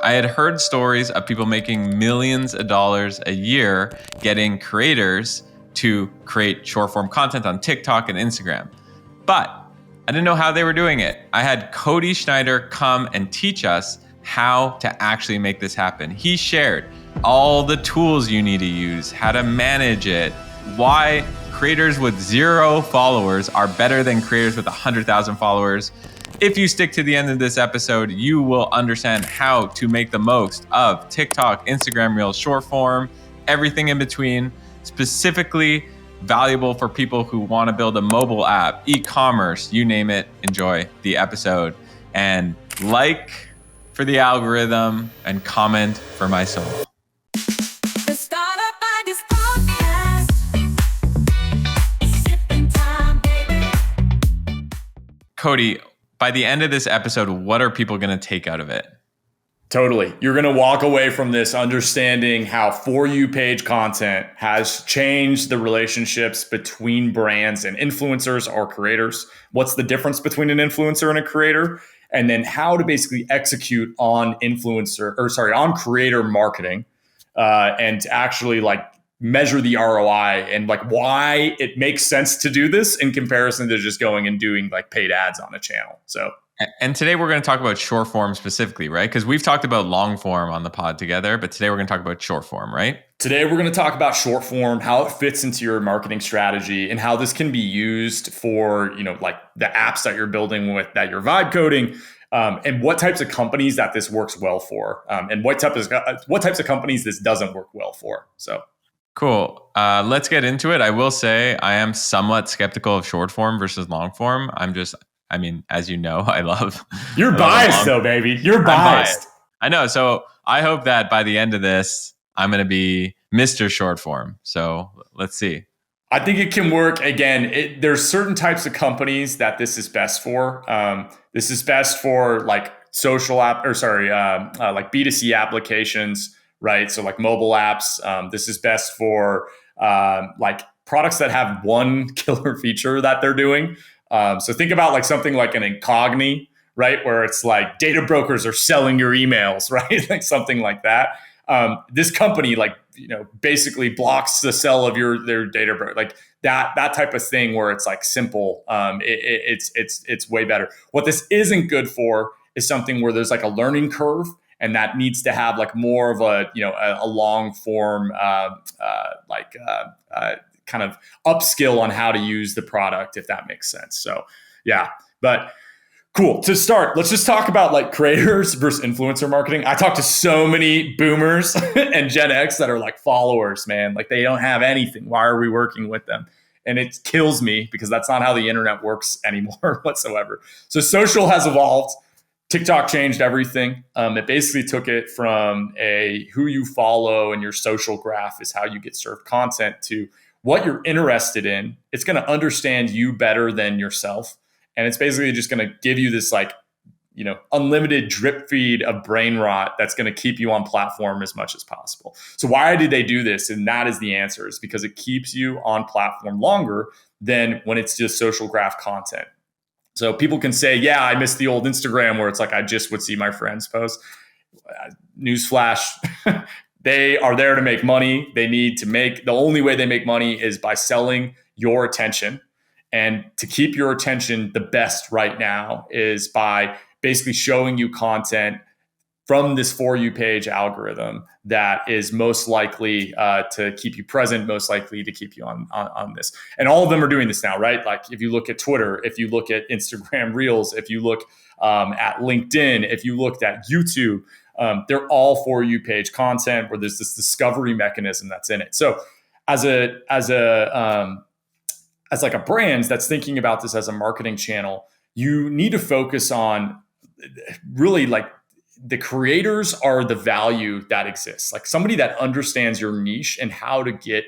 I had heard stories of people making millions of dollars a year getting creators to create short form content on TikTok and Instagram. But I didn't know how they were doing it. I had Cody Schneider come and teach us how to actually make this happen. He shared all the tools you need to use, how to manage it, why creators with 0 followers are better than creators with 100,000 followers. If you stick to the end of this episode, you will understand how to make the most of TikTok, Instagram Reels, short form, everything in between, specifically valuable for people who want to build a mobile app, e-commerce, you name it. Enjoy the episode and like for the algorithm and comment for my soul. Cody, by the end of this episode, what are people going to take out of it? Totally. You're going to walk away from this understanding how For You page content has changed the relationships between brands and influencers or creators. What's the difference between an influencer and a creator? And then how to basically execute on on creator marketing and actually measure the ROI and why it makes sense to do this in comparison to just going and doing paid ads on a channel. And today we're going to talk about short form specifically, right? Because we've talked about long form on the pod together, but today we're going to talk about short form, right? Today we're going to talk about short form, how it fits into your marketing strategy, and how this can be used for, the apps that you're building with, that you're vibe coding, and what types of companies that this works well for, and what types of companies this doesn't work well for. So. Cool. Let's get into it. I will say I am somewhat skeptical of short form versus long form. As you know, I love... You're biased though, baby. You're biased. I know. So I hope that by the end of this, I'm going to be Mr. Short Form. So let's see. I think it can work. Again, there's certain types of companies that this is best for. This is best for social app, B2C applications, right? So mobile apps. This is best for products that have one killer feature that they're doing. So think about something like an Incogni, right? Where it's data brokers are selling your emails, right? Something like that. This company, basically blocks the sell of their data broker, that type of thing where it's simple. It's way better. What this isn't good for is something where there's a learning curve, and that needs to have more of a long form, kind of upskill on how to use the product, if that makes sense. So yeah, but cool. To start, let's just talk about creators versus influencer marketing. I talk to so many boomers and Gen X that are followers, man. They don't have anything. Why are we working with them? And it kills me because that's not how the internet works anymore whatsoever. So social has evolved. TikTok changed everything. It basically took it from who you follow and your social graph is how you get served content to what you're interested in. It's going to understand you better than yourself. And it's basically just going to give you this unlimited drip feed of brain rot that's going to keep you on platform as much as possible. So why did they do this? And that is the answer, is because it keeps you on platform longer than when it's just social graph content. So people can say, yeah, I miss the old Instagram where it's I just would see my friends post. Newsflash, they are there to make money. The only way they make money is by selling your attention. And to keep your attention the best right now is by basically showing you content from this For You page algorithm that is most likely to keep you present, most likely to keep you on this. And all of them are doing this now, right? If you look at Twitter, if you look at Instagram Reels, if you look at LinkedIn, if you looked at YouTube, they're all For You page content where there's this discovery mechanism that's in it. So as a brand that's thinking about this as a marketing channel, you need to focus on really the creators are the value that exists. Somebody that understands your niche and how to get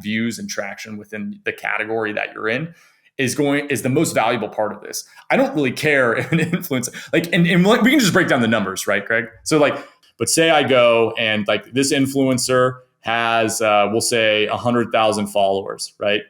views and traction within the category that you're in is the most valuable part of this. I don't really care if an influencer, and we can just break down the numbers, right, Greg? So but say I go and this influencer has, we'll say 100,000 followers, right?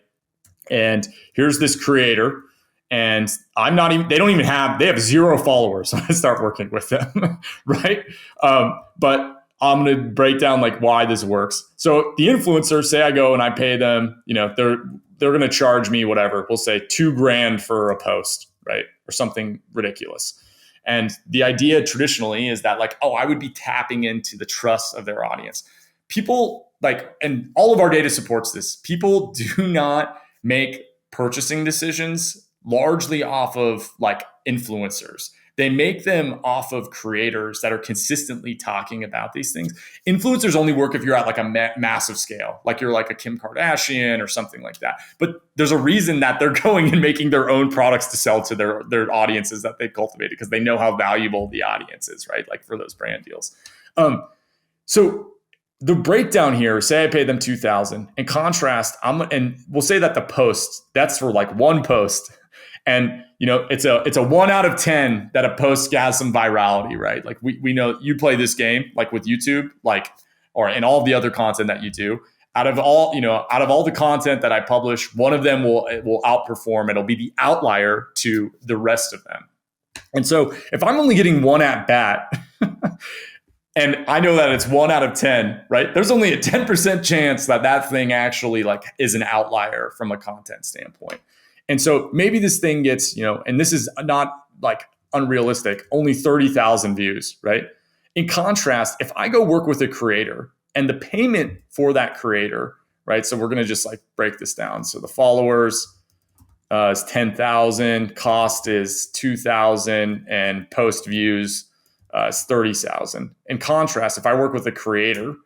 And here's this creator and they have 0 followers when I start working with them, right? But I'm going to break down like why this works. So the influencers, say I go and I pay them, they're going to charge me whatever. We'll say $2,000 for a post, right? Or something ridiculous. And the idea traditionally is that like, I would be tapping into the trust of their audience. People and all of our data supports this. People do not make purchasing decisions largely off of like influencers. They make them off of creators that are consistently talking about these things. Influencers only work if you're at like a massive scale, like you're like a Kim Kardashian or something like that. But there's a reason that they're going and making their own products to sell to their audiences that they've cultivated, because they know how valuable the audience is, right? Like for those brand deals. So the breakdown here, say I pay them $2,000. In contrast, and we'll say that the post, that's for like one post. And it's a 1 out of 10 that a post has some virality, right? Like we know you play this game, like with YouTube, or in all of the other content that you do. Out of all the content that I publish, one of them will outperform. It'll be the outlier to the rest of them. And so if I'm only getting one at bat, and I know that it's 1 out of 10, right? There's only a 10% chance that thing actually like is an outlier from a content standpoint. And so maybe this thing gets, and this is not like unrealistic, only 30,000 views, right? In contrast, if I go work with a creator and the payment for that creator, right? So we're going to just like break this down. So the followers is 10,000, cost is 2,000, and post views is 30,000. In contrast, if I work with a creator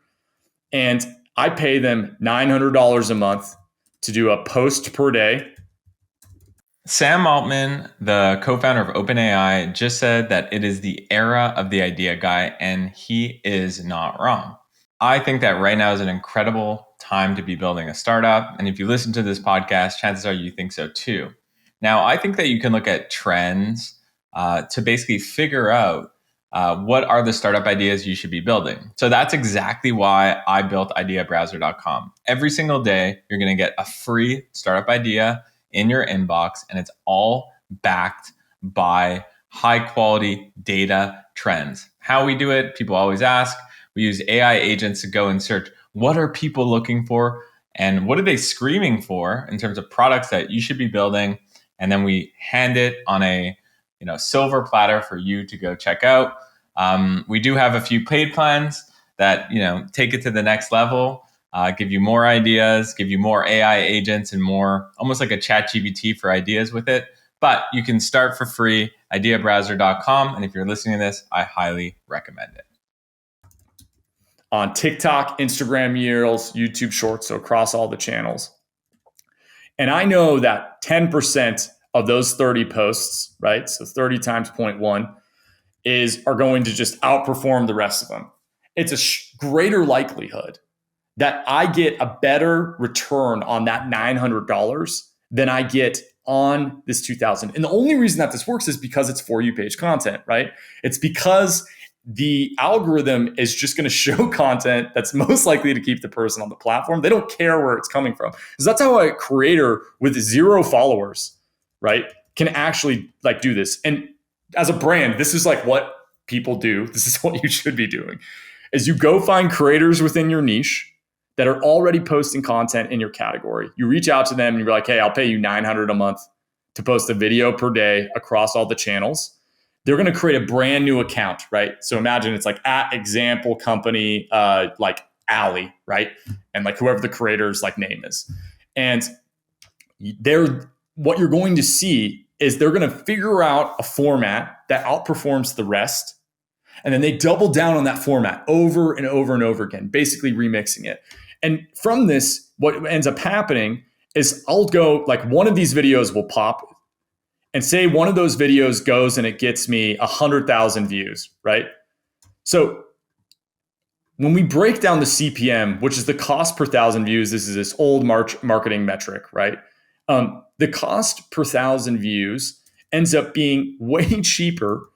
and I pay them $900 a month to do a post per day. Sam Altman, the co-founder of OpenAI, just said that it is the era of the idea guy, and he is not wrong. I think that right now is an incredible time to be building a startup. And if you listen to this podcast, chances are you think so too. Now, I think that you can look at trends to basically figure out what are the startup ideas you should be building. So that's exactly why I built ideabrowser.com. Every single day, you're going to get a free startup idea in your inbox, and it's all backed by high quality data trends. How we do it, people always ask. We use AI agents to go and search what are people looking for and what are they screaming for in terms of products that you should be building. And then we hand it on a silver platter for you to go check out. We do have a few paid plans that take it to the next level. Give you more ideas, give you more AI agents, and more almost like a ChatGPT for ideas with it. But you can start for free, ideabrowser.com. And if you're listening to this, I highly recommend it. On TikTok, Instagram Reels, YouTube Shorts, so across all the channels. And I know that 10% of those 30 posts, right? So 30 times 0.1 are going to just outperform the rest of them. It's a greater likelihood that I get a better return on that $900 than I get on this $2,000. And the only reason that this works is because it's For You page content, right? It's because the algorithm is just going to show content that's most likely to keep the person on the platform. They don't care where it's coming from. Because that's how a creator with 0 followers, right, can actually like do this. And as a brand, this is like what people do. This is what you should be doing, is you go find creators within your niche that are already posting content in your category. You reach out to them and you're like, hey, I'll pay you $900 a month to post a video per day across all the channels. They're going to create a brand new account, right? So imagine it's like at example company, like Ali, right? And like whoever the creator's like name is. And what you're going to see is they're going to figure out a format that outperforms the rest. And then they double down on that format over and over and over again, basically remixing it. And from this, what ends up happening is I'll go, like one of these videos will pop, and say one of those videos goes and it gets me 100,000 views, right? So when we break down the CPM, which is the cost per 1,000 views, this is this old marketing metric, right? The cost per 1,000 views ends up being way cheaper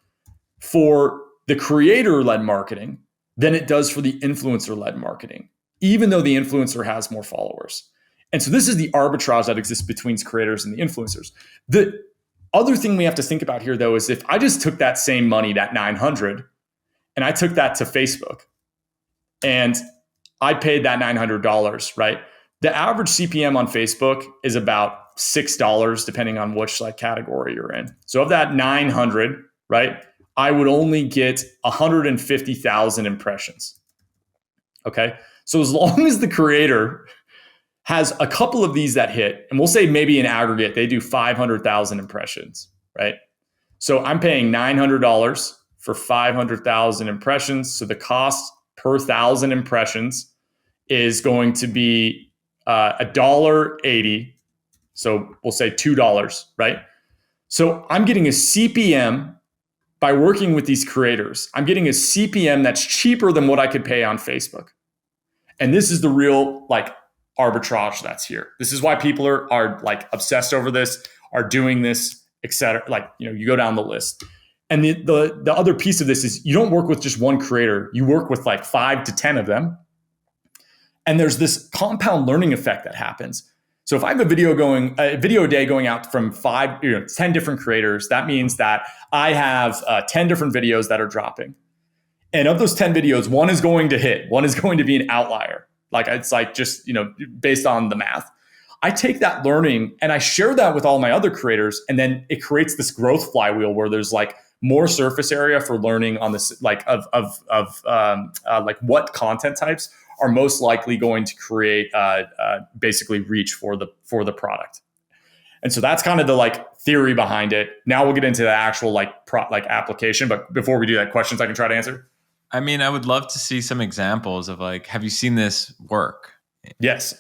for the creator-led marketing than it does for the influencer-led marketing, even though the influencer has more followers. And so this is the arbitrage that exists between creators and the influencers. Other thing we have to think about here, though, is if I just took that same money, that 900, and I took that to Facebook, and I paid that $900, right? The average CPM on Facebook is about $6, depending on which like category you're in. So of that 900, right, I would only get 150,000 impressions. Okay. So as long as the creator has a couple of these that hit, and we'll say maybe in aggregate, they do 500,000 impressions, right? So I'm paying $900 for 500,000 impressions. So the cost per 1,000 impressions is going to be $1.80. So we'll say $2, right? So I'm getting a CPM by working with these creators. I'm getting a CPM that's cheaper than what I could pay on Facebook. And this is the real like arbitrage that's here. This is why people are like obsessed over this, are doing this, et cetera. Like, you know, you go down the list. And the other piece of this is you don't work with just one creator. You work with like 5 to 10 of them. And there's this compound learning effect that happens. So if I have a video day going out from 10 different creators, that means that I have 10 different videos that are dropping. And of those 10 videos, one is going to hit, one is going to be an outlier. Like it's like just, you know, based on the math. I take that learning and I share that with all my other creators. And then it creates this growth flywheel where there's like more surface area for learning on this, like like what content types are most likely going to create basically reach for the product. And so that's kind of the like theory behind it. Now we'll get into the actual like application. But before we do that, questions I can try to answer? I mean, I would love to see some examples of like, have you seen this work? Yes.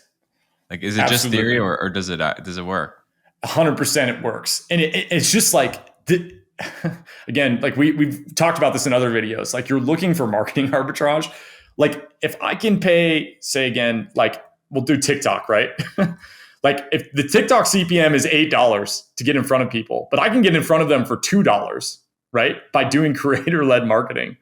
Like, is it Absolutely. just theory or does it work? 100% it works. And it's just like, again, like we've talked about this in other videos, like you're looking for marketing arbitrage. Like if I can pay, say again, like we'll do TikTok, right? Like if the TikTok CPM is $8 to get in front of people, but I can get in front of them for $2, right? By doing creator-led marketing.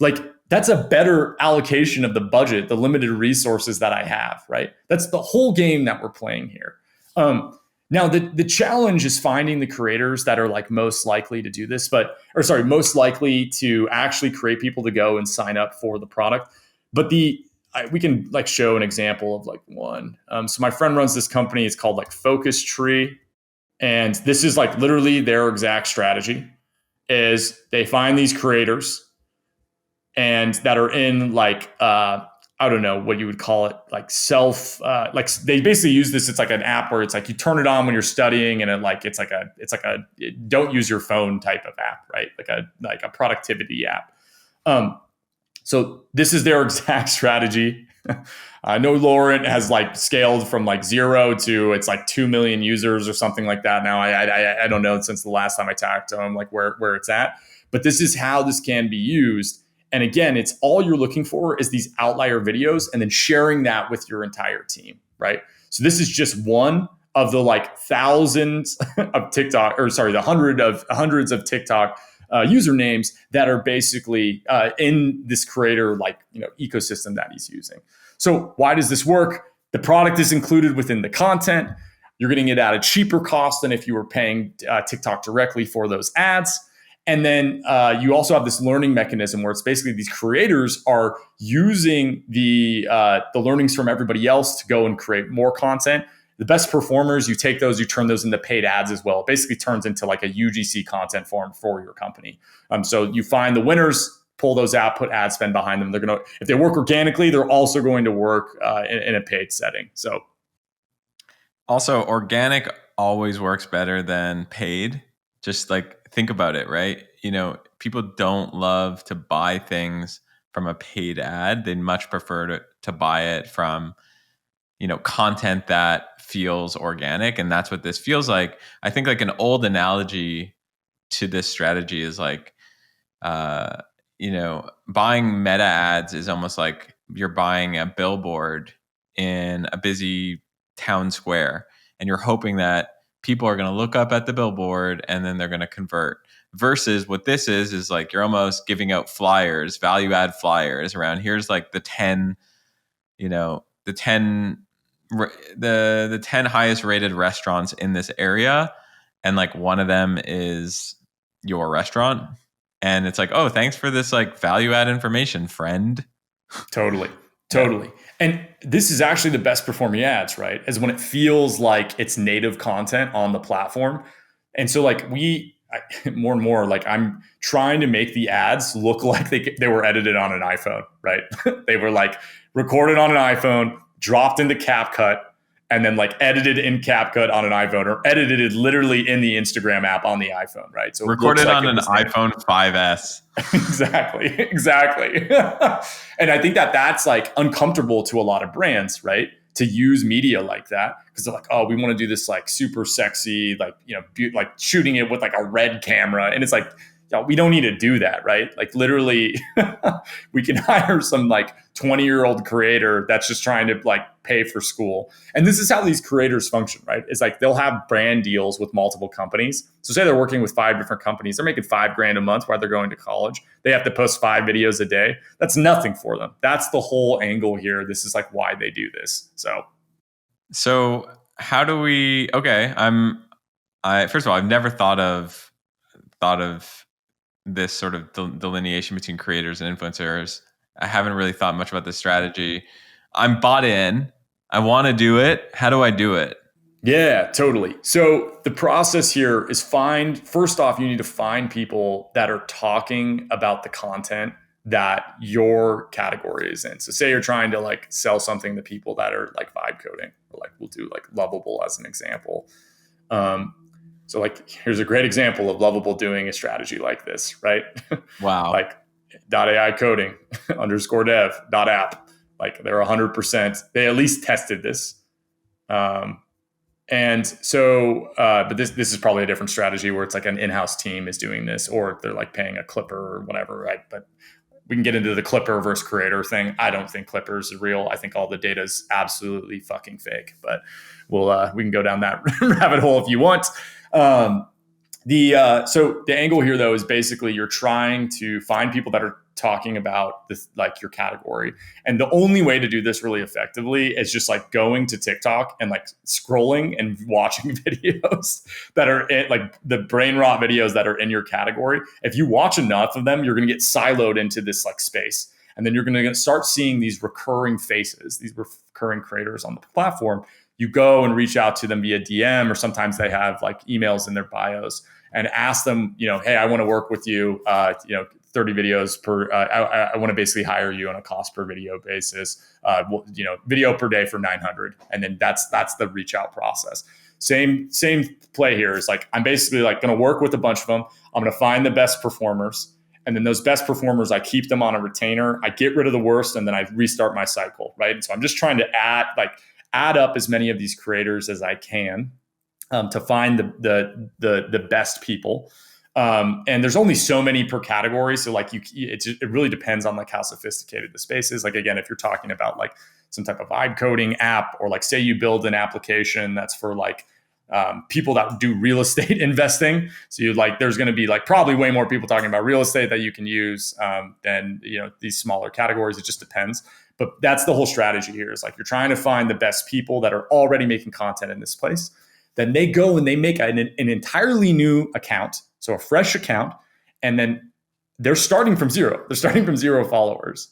Like that's a better allocation of the budget, the limited resources that I have, right? That's the whole game that we're playing here. Now the challenge is finding the creators that are like most likely to do this, most likely to actually create people to go and sign up for the product. But we can like show an example of like one. So my friend runs this company. It's called like Focus Tree. And this is like literally their exact strategy is they find these creators and that are in like, I don't know what you would call it, like like they basically use this. It's like an app where it's like you turn it on when you're studying, and it's like a don't use your phone type of app, right? Like a productivity app. So this is their exact strategy. I know Laurent has like scaled from like 0 to it's like 2 million users or something like that now. I don't know since the last time I talked to him like where it's at, but this is how this can be used. And again, it's all you're looking for is these outlier videos and then sharing that with your entire team, right? So this is just one of the like thousands of TikTok, the hundreds of TikTok usernames that are basically in this creator ecosystem that he's using. So why does this work? The product is included within the content. You're getting it at a cheaper cost than if you were paying TikTok directly for those ads. And then you also have this learning mechanism where it's basically these creators are using the learnings from everybody else to go and create more content. The best performers, you take those, you turn those into paid ads as well. It basically turns into like a UGC content form for your company. So you find the winners, pull those out, put ad spend behind them. They're gonna, if they work organically, they're also going to work in a paid setting. So also, organic always works better than paid. Just like think about it, right? You know, people don't love to buy things from a paid ad. They'd much prefer to buy it from, you know, content that feels organic. And that's what this feels like. I think like an old analogy to this strategy is like, you know, buying meta ads is almost like you're buying a billboard in a busy town square, and you're hoping that people are going to look up at the billboard and then they're going to convert. Versus what this is like you're almost giving out flyers, value add flyers around. Here's like the 10, you know, the 10 highest rated restaurants in this area, and like one of them is your restaurant, and it's like, oh, thanks for this like value add information, friend. Totally. Totally. And this is actually the best performing ads, right? Is when it feels like it's native content on the platform. And so like more and more, like I'm trying to make the ads look like they were edited on an iPhone, right? They were like recorded on an iPhone, dropped into CapCut, and then like edited in CapCut on an iPhone, or edited it literally in the Instagram app on the iPhone, right? So recorded on an iPhone 5S. Exactly. And I think that that's like uncomfortable to a lot of brands, right? To use media like that, because they're like, oh, we want to do this like super sexy, like, like shooting it with like a red camera. And it's like, we don't need to do that, right? Like literally we can hire some like 20-year-old creator that's just trying to like pay for school. And this is how these creators function, right? It's like they'll have brand deals with multiple companies. So say they're working with 5 different companies. They're making $5,000 a month while they're going to college. They have to post 5 videos a day. That's nothing for them. That's the whole angle here. This is like why they do this. So how do we, first of all, I've never thought of this sort of delineation between creators and influencers. I haven't really thought much about this strategy. I'm bought in. I want to do it. How do I do it? Yeah, totally. So the process here is first off, you need to find people that are talking about the content that your category is in. So say you're trying to like sell something to people that are like vibe coding, or like we'll do like Lovable as an example. So like, here's a great example of Lovable doing a strategy like this, right? Wow. Like .ai coding _dev.app. Like they're 100%, they at least tested this. And so, but this is probably a different strategy where it's like an in-house team is doing this, or they're like paying a Clipper or whatever, right? But we can get into the Clipper versus creator thing. I don't think Clippers is real. I think all the data is absolutely fucking fake, but we can go down that rabbit hole if you want. So the angle here though is basically you're trying to find people that are talking about this, like your category. And the only way to do this really effectively is just like going to TikTok and like scrolling and watching videos that are like the brain rot videos that are in your category. If you watch enough of them, you're going to get siloed into this like space. And then you're going to start seeing these recurring faces, these recurring creators on the platform. You go and reach out to them via DM, or sometimes they have like emails in their bios, and ask them, hey, I want to work with you, 30 videos per, I want to basically hire you on a cost per video basis, video per day for 900. And then that's the reach out process. Same play here is like, I'm basically like going to work with a bunch of them. I'm going to find the best performers. And then those best performers, I keep them on a retainer. I get rid of the worst, and then I restart my cycle, right? And so I'm just trying to add up as many of these creators as I can to find the best people. And there's only so many per category. So like it really depends on like how sophisticated the space is. Like, again, if you're talking about like some type of vibe coding app, or like say you build an application that's for like people that do real estate investing. So there's going to be like probably way more people talking about real estate that you can use than, these smaller categories. It just depends. But that's the whole strategy here, is like you're trying to find the best people that are already making content in this place. Then they go and they make an entirely new account. So a fresh account, and then they're starting from zero. They're starting from 0 followers,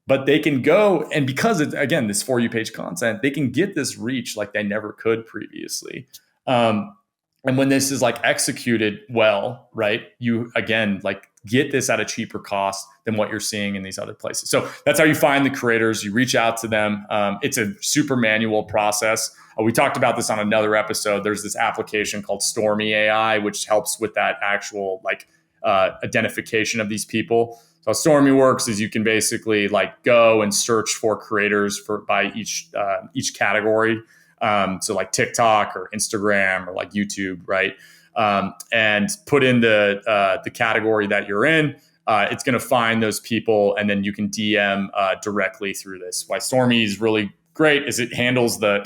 but they can go, and because it's, again, this For You page content, they can get this reach like they never could previously. And when this is like executed well, right, you again like get this at a cheaper cost than what you're seeing in these other places. So that's how you find the creators. You reach out to them. It's a super manual process. We talked about this on another episode. There's this application called Stormy AI, which helps with that actual like identification of these people. So how Stormy works is you can basically like go and search for creators by each category. So like TikTok or Instagram or like YouTube, right? And put in the category that you're in. It's going to find those people, and then you can DM directly through this. Why Stormy is really great is it handles the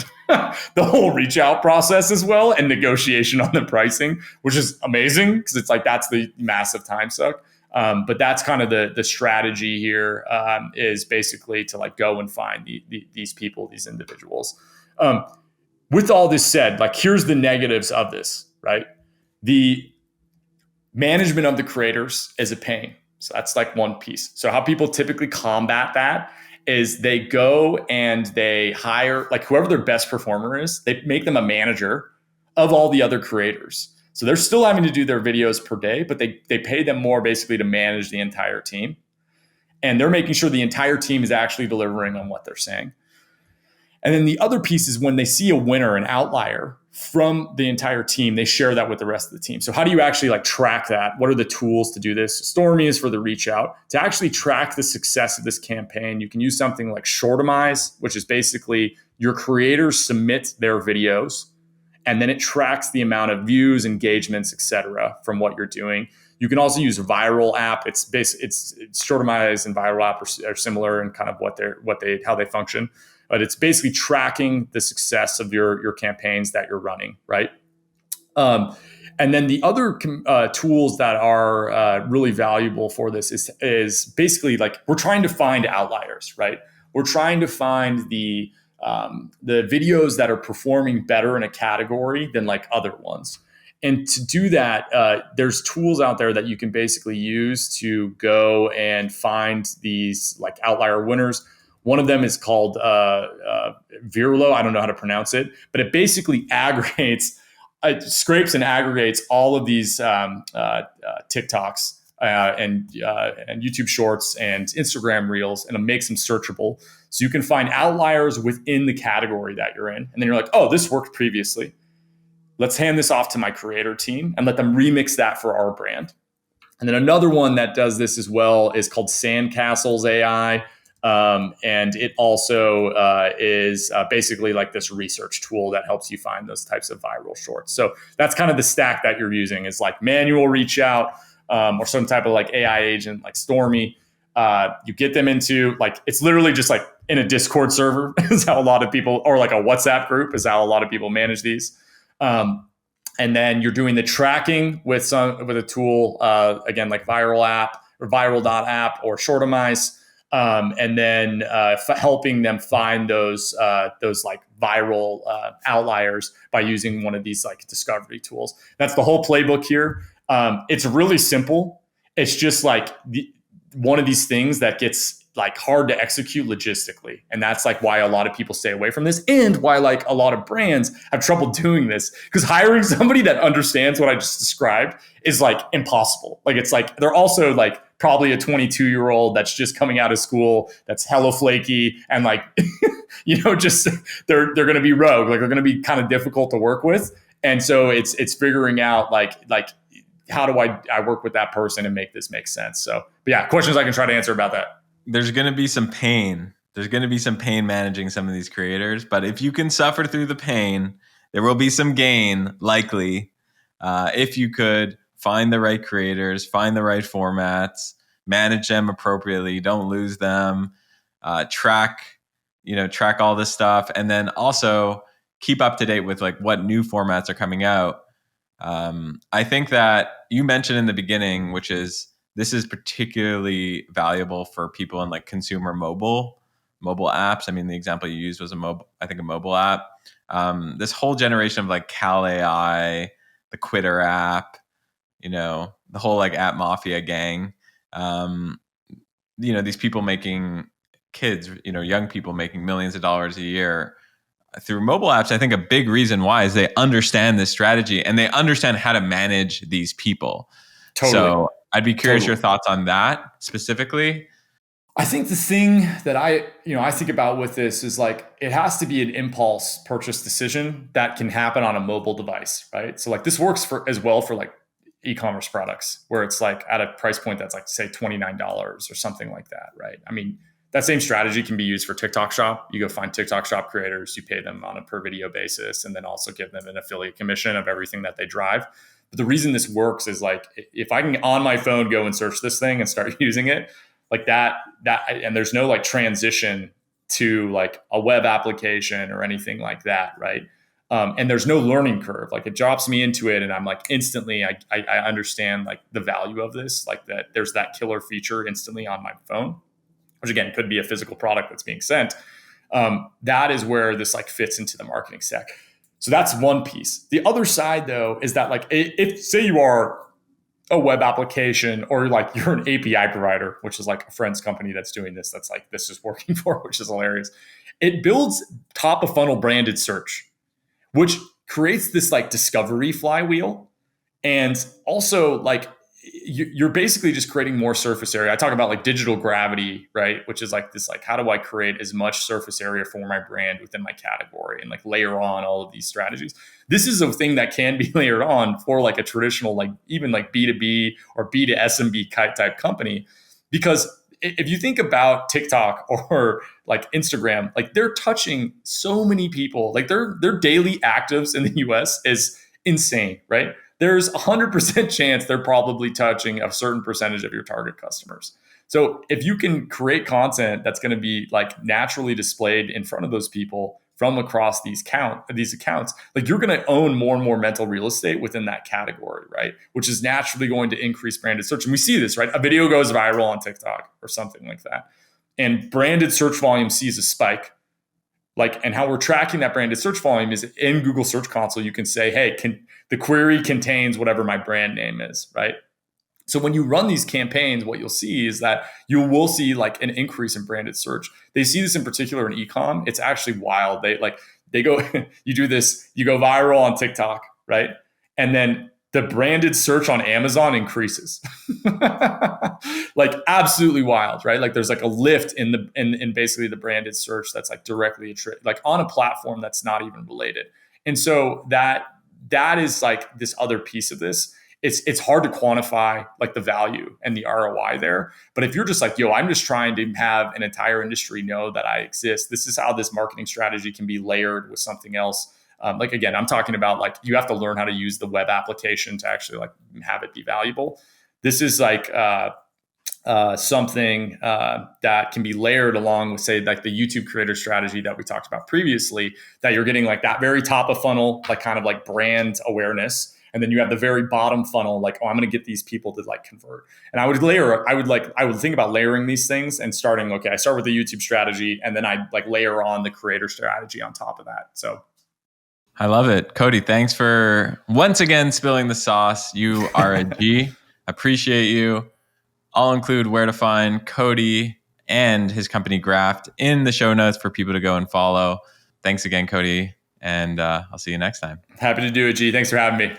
whole reach out process as well, and negotiation on the pricing, which is amazing, because it's like that's the massive time suck. But that's kind of the strategy here, is basically to like go and find these people, these individuals. With all this said, like here's the negatives of this, right? The management of the creators is a pain. So that's like one piece. So how people typically combat that is they go and they hire like whoever their best performer is, they make them a manager of all the other creators. So they're still having to do their videos per day, but they pay them more basically to manage the entire team. And they're making sure the entire team is actually delivering on what they're saying. And then the other piece is when they see a winner, an outlier from the entire team, they share that with the rest of the team. So how do you actually like track that? What are the tools to do this? Stormy is for the reach out. To actually track the success of this campaign, you can use something like Shortimize, which is basically your creators submit their videos, and then it tracks the amount of views, engagements, etc. from what you're doing. You can also use Viral app. It's Shortimize and Viral app are similar in kind of how they function. But it's basically tracking the success of your campaigns that you're running, right? And then the other tools that are really valuable for this is basically like we're trying to find outliers, right? We're trying to find the videos that are performing better in a category than like other ones. And to do that, there's tools out there that you can basically use to go and find these like outlier winners. One of them is called Virulo. I don't know how to pronounce it, but it basically scrapes and aggregates all of these TikToks and YouTube Shorts and Instagram Reels, and it makes them searchable. So you can find outliers within the category that you're in. And then you're like, oh, this worked previously. Let's hand this off to my creator team and let them remix that for our brand. And then another one that does this as well is called Sandcastles AI. And it also is basically like this research tool that helps you find those types of viral shorts. So that's kind of the stack that you're using is like manual reach out or some type of like AI agent like Stormy. You get them into like, it's literally just like in a Discord server is how a lot of people, or like a WhatsApp group is how a lot of people manage these. And then you're doing the tracking with a tool, again, like Viral app or Viral.app or Shortimize. And then helping them find those like viral outliers by using one of these like discovery tools. That's the whole playbook here. It's really simple. It's just like one of these things that gets like hard to execute logistically. And that's like why a lot of people stay away from this and why like a lot of brands have trouble doing this, because hiring somebody that understands what I just described is like impossible. Like it's like they're also like probably a 22-year-old that's just coming out of school, that's hella flaky, and like, just they're going to be rogue. Like they're going to be kind of difficult to work with. And so it's figuring out like how do I work with that person and make this make sense? So, but yeah, questions I can try to answer about that. There's going to be some pain. There's going to be some pain managing some of these creators, but if you can suffer through the pain, there will be some gain likely if you could find the right creators, find the right formats, manage them appropriately, don't lose them, track all this stuff, and then also keep up to date with like what new formats are coming out. I think that you mentioned in the beginning, which is this is particularly valuable for people in like consumer mobile apps. I mean, the example you used was a mobile app. This whole generation of like Cal AI, the Quitter app, the whole like app mafia gang. These people making kids, young people making millions of dollars a year through mobile apps. I think a big reason why is they understand this strategy and they understand how to manage these people. Totally. So I'd be curious your thoughts on that specifically. I think the thing that I think about with this is like, it has to be an impulse purchase decision that can happen on a mobile device, right? So like this works as well for like e-commerce products where it's like at a price point that's like say $29 or something like that, right? I mean, that same strategy can be used for TikTok Shop. You go find TikTok Shop creators, you pay them on a per video basis, and then also give them an affiliate commission of everything that they drive. But the reason this works is like, if I can on my phone go and search this thing and start using it like that, and there's no like transition to like a web application or anything like that, right? And there's no learning curve. Like it drops me into it and I'm like instantly, I understand like the value of this, like that there's that killer feature instantly on my phone, which again, could be a physical product that's being sent. That is where this like fits into the marketing stack. So that's one piece. The other side though is that like if say you are a web application or like you're an API provider, which is like a friend's company that's doing this, that's like this is working for, which is hilarious. It builds top of funnel branded search, which creates this like discovery flywheel. And also like you're basically just creating more surface area. I talk about like digital gravity, right? Which is like this, like, how do I create as much surface area for my brand within my category and like layer on all of these strategies. This is a thing that can be layered on for like a traditional, like even like B2B or B to SMB type company. Because if you think about TikTok or like Instagram, like they're touching so many people, like their daily actives in the US is insane, right? There's 100% chance they're probably touching a certain percentage of your target customers. So if you can create content that's going to be like naturally displayed in front of those people from across these accounts, like you're going to own more and more mental real estate within that category, right? Which is naturally going to increase branded search. And we see this, right? A video goes viral on TikTok or something like that, and branded search volume sees a spike. Like, and how we're tracking that branded search volume is in Google Search Console. You can say, hey, the query contains whatever my brand name is, right? So when you run these campaigns, what you'll see is that you will see like an increase in branded search. They see this in particular in e-com. It's actually wild. They go, you do this, you go viral on TikTok, right? And then the branded search on Amazon increases. Like absolutely wild, right? Like there's like a lift in basically the branded search that's like directly like on a platform that's not even related. And so that is like this other piece of this. It's hard to quantify like the value and the ROI there. But if you're just like, yo, I'm just trying to have an entire industry know that I exist, this is how this marketing strategy can be layered with something else. Like, again, I'm talking about like, you have to learn how to use the web application to actually like have it be valuable. This is like something that can be layered along with, say, like the YouTube creator strategy that we talked about previously, that you're getting like that very top of funnel, like kind of like brand awareness. And then you have the very bottom funnel, like, oh, I'm going to get these people to like convert. And I would think about layering these things and starting, okay, I start with the YouTube strategy and then I like layer on the creator strategy on top of that. So I love it. Cody, thanks for once again spilling the sauce. You are a G. Appreciate you. I'll include where to find Cody and his company Graft in the show notes for people to go and follow. Thanks again, Cody. And I'll see you next time. Happy to do it, G. Thanks for having me.